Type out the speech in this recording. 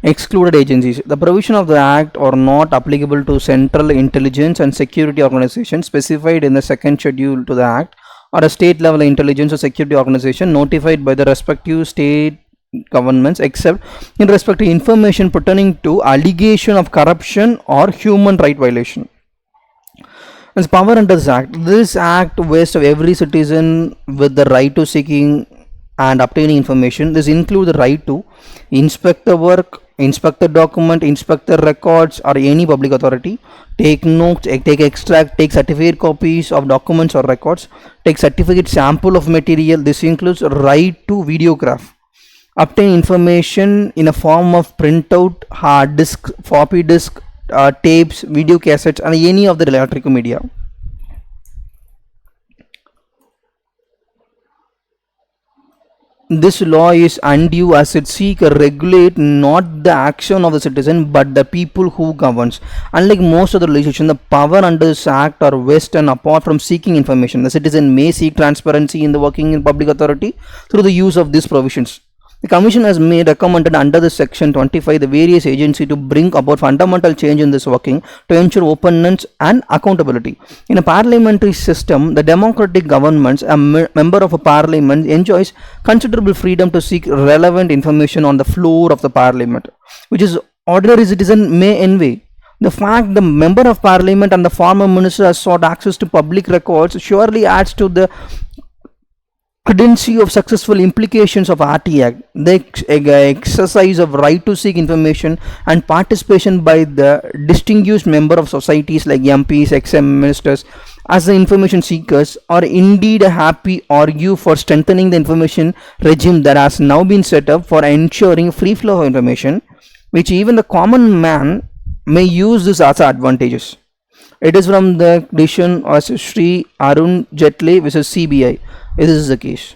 Excluded agencies. The provision of the Act are not applicable to central intelligence and security organizations specified in the second schedule to the Act, or a state level intelligence or security organization notified by the respective state governments, except in respect to information pertaining to allegation of corruption or human right violation. As power under this act vests of every citizen with the right to seeking and obtaining information. This includes the right to inspect the work, inspect the document, inspect the records, or any public authority, take notes, take extract, take certificate copies of documents or records, take certificate sample of material. This includes right to videograph, obtain information in a form of printout, hard disk, floppy disk, tapes, video cassettes, and any of the electronic media. This law is undue as it seeks to regulate not the action of the citizen but the people who governs. Unlike most of the legislation, the power under this act are vast and apart from seeking information. The citizen may seek transparency in the working in public authority through the use of these provisions. The Commission has made recommended under the Section 25 the various agencies to bring about fundamental change in this working to ensure openness and accountability. In a parliamentary system, the democratic governments, a member of a parliament enjoys considerable freedom to seek relevant information on the floor of the parliament, which is ordinary citizen may envy. The fact the member of parliament and the former minister has sought access to public records surely adds to the credency of successful implications of RT Act. The exercise of right to seek information and participation by the distinguished member of societies like MPs, ex-M ministers as the information seekers are indeed a happy argue for strengthening the information regime that has now been set up for ensuring free flow of information, which even the common man may use this as advantages. It is from the decision of Sri Arun Jetli versus CBI. This is the case.